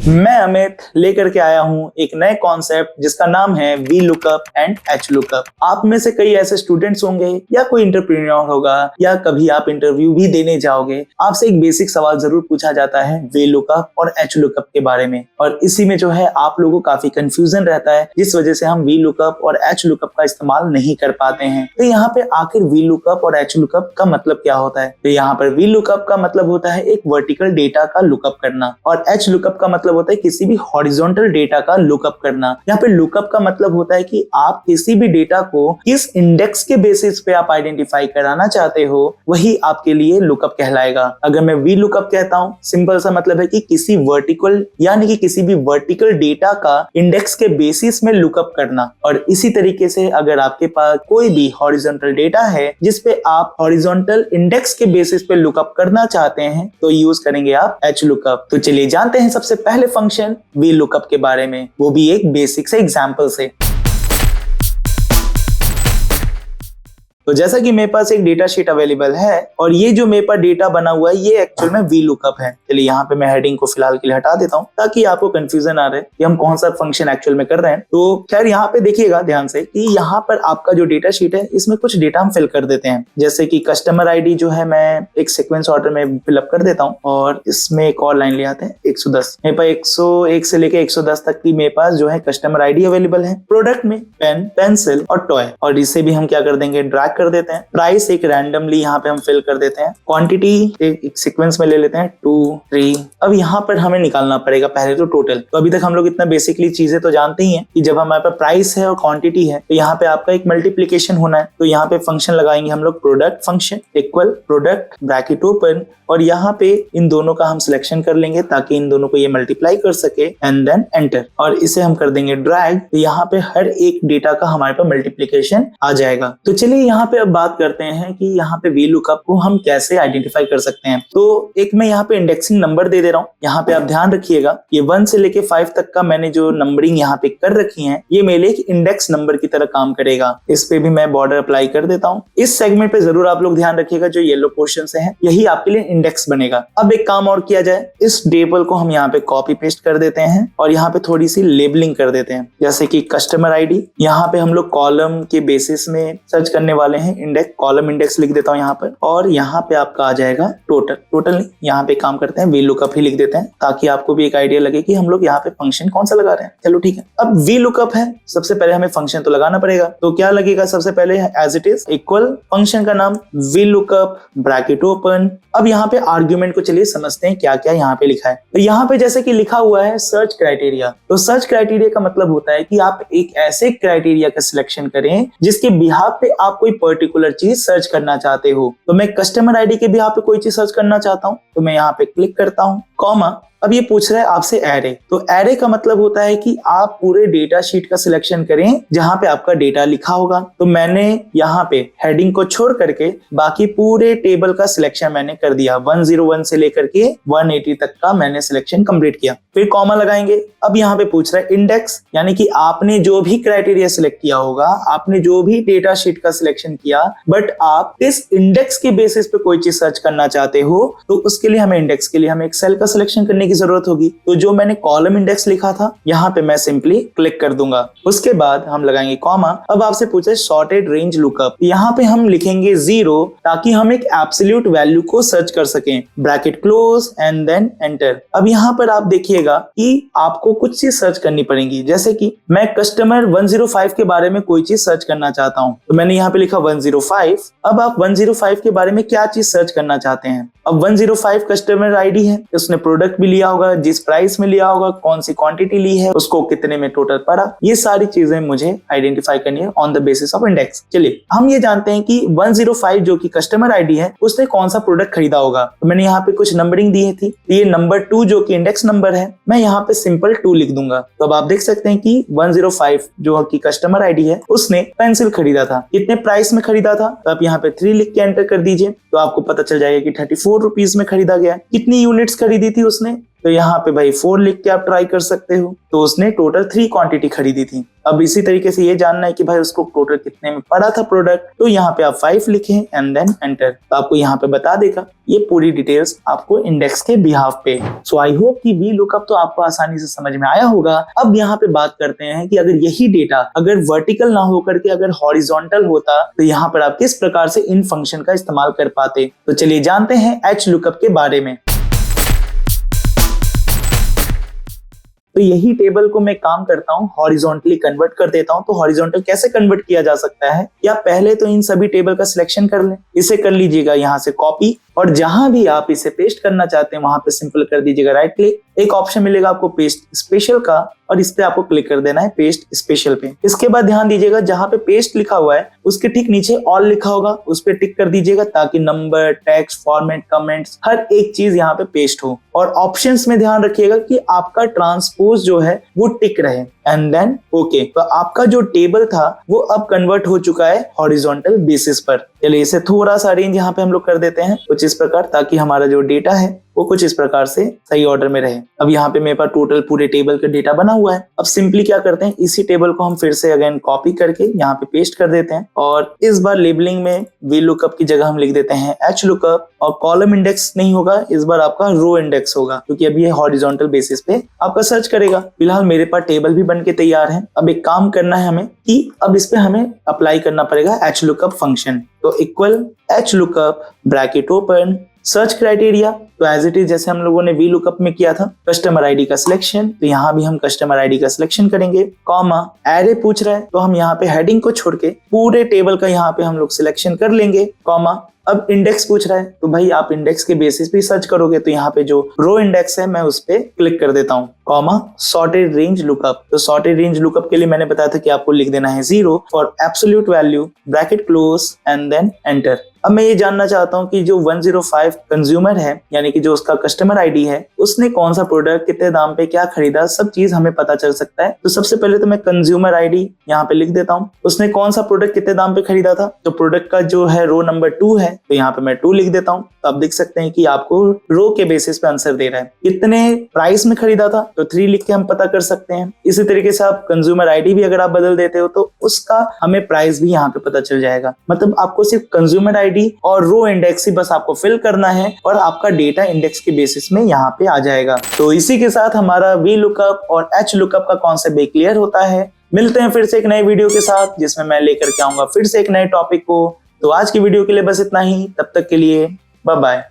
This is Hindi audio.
मैं अमित लेकर के आया हूं एक नए कॉन्सेप्ट जिसका नाम है V lookup and H lookup. आप में से कई ऐसे स्टूडेंट्स होंगे या कोई एंटरप्रेन्योर होगा या कभी आप इंटरव्यू भी देने जाओगे, आपसे एक बेसिक सवाल जरूर पूछा जाता है वी लुकअप और एच लुकअप के बारे में, और इसी में जो है आप लोगों को काफी कंफ्यूजन रहता है, जिस वजह से हम वी लुकअप और एच लुकअप का इस्तेमाल नहीं कर पाते हैं। तो यहाँ पे आखिर वी लुकअप और एच लुकअप का मतलब क्या होता है? तो यहाँ पर वी लुकअप का मतलब होता है एक वर्टिकल डेटा का लुकअप करना, और एच लुकअप का मतलब होता है किसी भी हॉरिजॉन्टल डेटा का लुकअप करना। यहाँ पे लुकअप का मतलब होता है कि आप किसी भी डेटा को किस इंडेक्स के बेसिस पे आप आइडेंटिफाई कराना चाहते हो, वही आपके लिए लुकअप कहलाएगा। अगर मैं वी लुकअप कहता हूँ, सिंपल सा मतलब है कि किसी वर्टिकल यानी कि किसी भी वर्टिकल डेटा का इंडेक्स के बेसिस में लुकअप करना। और इसी तरीके से अगर आपके पास कोई भी हॉरिजॉन्टल डेटा है जिसपे आप हॉरिजॉन्टल इंडेक्स के बेसिस पे लुकअप करना चाहते हैं, तो यूज करेंगे आप एच लुकअप। तो चलिए जानते हैं सबसे पहले फंक्शन वी लुकअप के बारे में, वो भी एक बेसिक से एग्जांपल से। तो जैसा कि मेरे पास एक डेटा शीट अवेलेबल है और ये जो मेरे पास डेटा बना हुआ है ये एक्चुअल में वी लुकअप है। चलिए यहाँ पे मैं हेडिंग को फिलहाल के लिए हटा देता हूँ ताकि आपको कंफ्यूजन आ रहे कि हम कौन सा फंक्शन एक्चुअल में कर रहे हैं। तो खैर यहाँ पे देखिएगा ध्यान से कि यहाँ पर आपका जो डेटा शीट है इसमें कुछ डेटा हम फिल कर देते हैं, जैसे कि कस्टमर आईडी जो है मैं एक सीक्वेंस ऑर्डर में फिलअप कर देता हूँ, और इसमें एक और लाइन ले आते हैं 110। मेरे पास 101 से लेके 110 तक की मेरे पास जो है कस्टमर आईडी अवेलेबल है। प्रोडक्ट में पेन, पेंसिल और टॉय, और इसे भी हम क्या कर देंगे, ड्रैग कर देते हैं। प्राइस एक रैंडमली यहाँ पे हम फिल कर देते हैं। क्वांटिटी एक सीक्वेंस में ले लेते हैं 2, 3। अब यहाँ पर हमें निकालना पड़ेगा पहले तो टोटल। तो अभी तक हम लोग इतना बेसिकली चीजें तो जानते ही हैं कि जब हमारे पास प्राइस है और क्वांटिटी है तो यहाँ पे आपका एक मल्टीप्लीकेशन होना है। तो यहाँ पे फंक्शन लगाएंगे हम लोग product function equal product bracket open, और यहाँ पे इन दोनों का हम सिलेक्शन कर लेंगे ताकि इन दोनों को ये मल्टीप्लाई कर सके, एंड देन एंटर, और इसे हम कर देंगे ड्रैग। तो यहाँ पे हर एक डेटा का हमारे पास मल्टीप्लीकेशन आ जाएगा। तो चलिए यहाँ पे अब बात करते हैं कि यहाँ पे वी लुकअप को हम कैसे आइडेंटिफाई कर सकते हैं। तो एक मैं यहाँ पे इंडेक्सिंग नंबर दे रहा हूँ। यहाँ पे आप ध्यान रखिएगा ये 1 से लेके 5 तक का मैंने जो नंबरिंग यहाँ पे कर रखी है ये मेरे एक इंडेक्स नंबर की तरह काम करेगा। इस पे भी मैं बॉर्डर अप्लाई कर देता हूँ। इस सेगमेंट पे जरूर आप लोग ध्यान रखिएगा, जो येलो पोर्शन से है यही आपके लिए इंडेक्स बनेगा। अब एक काम और किया जाए, इस टेबल को हम यहाँ पे कॉपी पेस्ट कर देते हैं और यहाँ पे थोड़ी सी लेबलिंग कर देते हैं, जैसे कि कस्टमर आईडी यहाँ पे हम लोग कॉलम के बेसिस में सर्च करने वाले हैं, इंडेक्स कॉलम इंडेक्स लिख देता हूँ यहाँ पर, और यहाँ पे आपका आ जाएगा टोटल। टोटल नहीं, यहाँ पे काम करते हैं वी लुकअप ही लिख देते हैं ताकि आपको भी एक आइडिया लगे कि हम लोग यहाँ पे फंक्शन कौन सा लगा रहे हैं। चलो ठीक है, अब वी लुकअप है, सबसे पहले हमें फंक्शन तो लगाना पड़ेगा। तो क्या लगेगा, सबसे पहले as it is equal function का नाम वी लुकअप ब्रैकेट ओपन। अब यहाँ पे आर्ग्यूमेंट को चलिए समझते हैं क्या क्या यहाँ पे लिखा है। तो यहाँ पे जैसे कि लिखा हुआ है सर्च क्राइटेरिया। तो सर्च क्राइटेरिया का मतलब होता है कि आप एक ऐसे क्राइटेरिया का सिलेक्शन करें जिसके बिहाफ पे आप कोई पर्टिकुलर चीज सर्च करना चाहते हो। तो मैं कस्टमर आईडी के बिहाफ पे कोई चीज सर्च करना चाहता हूँ, तो मैं यहाँ पे क्लिक करता हूँ, कॉमा। अब ये पूछ रहा है आपसे एरे। तो एरे का मतलब होता है कि आप पूरे डेटा शीट का सिलेक्शन करें जहां पे आपका डेटा लिखा होगा। तो मैंने यहाँ पे हेडिंग को छोड़ करके बाकी पूरे टेबल का सिलेक्शन मैंने कर दिया। 101 से लेकर के 180 तक का मैंने सिलेक्शन कंप्लीट किया। फिर कॉमा लगाएंगे। अब यहाँ पे पूछ रहा है इंडेक्स, यानी कि आपने जो भी क्राइटेरिया सिलेक्ट किया होगा, आपने जो भी डेटा शीट का सिलेक्शन किया, बट आप इस इंडेक्स के बेसिस पे कोई चीज सर्च करना चाहते हो, तो उसके लिए हमें इंडेक्स के लिए हमें एक सेल का सिलेक्शन करने की जरूरत होगी। तो जो मैंने कॉलम इंडेक्स लिखा था यहाँ पे मैं सिंपली क्लिक कर दूंगा। उसके बाद हम लगाएंगे कॉमा। अब आपसे पूछे सॉर्टेड रेंज लुकअप, यहाँ पे हम लिखेंगे 0 ताकि हम एक एब्सोल्यूट वैल्यू को सर्च कर सकें। Bracket close and then enter. अब यहाँ पर आप देखिएगा कि आपको कुछ चीज सर्च करनी पड़ेगी, जैसे कि मैं कस्टमर 105 के बारे में कोई चीज सर्च करना चाहता हूँ, तो मैंने यहाँ पे लिखा 105। अब आप 105 के बारे में क्या चीज सर्च करना चाहते हैं। अब 105 कस्टमर आईडी है, उसने प्रोडक्ट भी लिया होगा, जिस प्राइस में लिया होगा, कौन सी क्वांटिटी ली है, उसको कितने में टोटल पड़ा, ये सारी चीजें मुझे आइडेंटिफाई करनी है on the basis of index. चलिए हम ये जानते हैं कि 105 जो कि कस्टमर आईडी है उसने कौन सा प्रोडक्ट खरीदा होगा। तो मैंने यहाँ पे कुछ नंबरिंग दी थी, ये नंबर 2 जो कि इंडेक्स नंबर है, मैं यहाँ पे सिंपल 2 लिख दूंगा। तो अब आप देख सकते हैं कि 105 जो कि कस्टमर आईडी है उसने पेंसिल खरीदा था, कितने प्राइस में खरीदा था, तो आप यहाँ पे 3 लिख के एंटर कर दीजिए। तो आपको पता चल जाएगा कि 34 रुपीज में खरीदा गया। कितनी यूनिट्स खरीदी थी उसने, तो यहाँ पे भाई 4 लिख के आप ट्राई कर सकते हो। तो उसने टोटल 3 क्वांटिटी खरीदी थी। अब इसी तरीके से ये जानना है कि भाई उसको टोटल कितने में पड़ा था प्रोडक्ट, तो यहाँ पे आप 5 लिखें एंड देन एंटर, तो आपको यहाँ पे बता देगा ये पूरी डिटेल्स आपको इंडेक्स के बिहाफ पे। सो आई होप कि वी लुकअप तो आपको आसानी से समझ में आया होगा। अब यहाँ पे बात करते हैं कि अगर यही डेटा अगर वर्टिकल ना होकर के अगर हॉरिजॉन्टल होता तो यहाँ पर आप किस प्रकार से इन फंक्शन का इस्तेमाल कर पाते। तो चलिए जानते हैं एच लुकअप के बारे में। तो यही टेबल को मैं काम करता हूँ हॉरिजॉन्टली कन्वर्ट कर देता हूँ। तो हॉरिजॉन्टल कैसे कन्वर्ट किया जा सकता है, या पहले तो इन सभी टेबल का सिलेक्शन कर लें, इसे कर लीजिएगा यहाँ से कॉपी, और जहां भी आप इसे पेस्ट करना चाहते हैं वहां पे सिंपल कर दीजिएगा राइट क्लिक। एक ऑप्शन मिलेगा आपको पेस्ट स्पेशल का, और इस पे आपको क्लिक कर देना है पेस्ट स्पेशल पे। इसके बाद ध्यान दीजिएगा जहां पे पेस्ट लिखा हुआ है उसके ठीक नीचे ऑल लिखा होगा, उस पे टिक कर दीजिएगा ताकि नंबर, टेक्स्ट, फॉर्मेट, कमेंट्स हर एक चीज यहाँ पे पेस्ट हो। और ऑप्शंस में ध्यान रखिएगा कि आपका ट्रांसपोज जो है वो टिक रहे एंड देन ओके। तो आपका जो टेबल था वो अब कन्वर्ट हो चुका है हॉरिजॉन्टल बेसिस पर। चलिए इसे थोड़ा सा अरेंज यहाँ पे हम लोग कर देते हैं कुछ इस प्रकार, ताकि हमारा जो डेटा है वो कुछ इस प्रकार से सही ऑर्डर में रहे। अब यहाँ पे मेरे पास टोटल पूरे टेबल का डेटा बना हुआ है। अब सिंपली क्या करते हैं, इसी टेबल को हम फिर से अगेन कॉपी करके यहाँ पे पेस्ट कर देते हैं, और इस बार लेबलिंग में वी लुकअप की जगह हम लिख देते हैं एच लुकअप, और कॉलम इंडेक्स नहीं होगा, इस बार आपका रो इंडेक्स होगा, क्योंकि अभी ये हॉरिजॉन्टल बेसिस पे आपका सर्च करेगा। फिलहाल मेरे पास टेबल भी बन के तैयार है। अब एक काम करना है हमें कि अब इस पे हमें अप्लाई करना पड़ेगा एच लुकअप फंक्शन। तो equal H lookup bracket open search criteria, तो एज इट इज जैसे हम लोगों ने वी लुकअप में किया था, कस्टमर आईडी का सिलेक्शन, तो यहाँ भी हम कस्टमर आईडी का सिलेक्शन करेंगे, कॉमा एरे पूछ रहा है तो हम यहाँ पे हेडिंग को छोड़ के पूरे टेबल का यहाँ पे हम लोग सिलेक्शन कर लेंगे, कॉमा अब इंडेक्स पूछ रहा है तो भाई आप इंडेक्स के बेसिस पे सर्च करोगे, तो यहाँ पे जो रो इंडेक्स है मैं उस पे क्लिक कर देता हूँ, कॉमा सॉर्टेड रेंज लुकअप। तो सॉर्टेड रेंज लुकअप के लिए मैंने बताया था कि आपको लिख देना है 0 for absolute value bracket close and then enter. अब मैं ये जानना चाहता हूँ कि जो 105 कंज्यूमर है, यानी कि जो उसका कस्टमर आईडी है, उसने कौन सा प्रोडक्ट कितने दाम पे क्या खरीदा, सब चीज हमें पता चल सकता है। तो सबसे पहले तो मैं कंज्यूमर आईडी यहाँ पे लिख देता हूँ, उसने कौन सा प्रोडक्ट कितने दाम पे खरीदा था, तो प्रोडक्ट का जो है रो नंबर 2 है, तो यहाँ पे मैं 2 लिख देता हूँ। तो आप देख सकते हैं कि आपको रो के बेसिस पे आंसर दे रहा है। कितने प्राइस में खरीदा था, तो 3 लिख के हम पता कर सकते हैं। इसी तरीके से आप कंज्यूमर आईडी भी अगर आप बदल देते हो तो उसका हमें प्राइस भी यहाँ पे पता चल जाएगा। मतलब आपको सिर्फ कंज्यूमर आईडी और रो इंडेक्स ही बस आपको फिल करना है और आपका डेटा इंडेक्स के बेसिस में यहाँ पे आ जाएगा। तो इसी के साथ हमारा वी लुकअप और एच लुकअप का कॉन्सेप्ट भी क्लियर होता है। मिलते हैं फिर से एक नए वीडियो के साथ, जिसमें मैं लेकर के आऊंगा फिर से एक नए टॉपिक को। तो आज की वीडियो के लिए बस इतना ही, तब तक के लिए बाय बाय।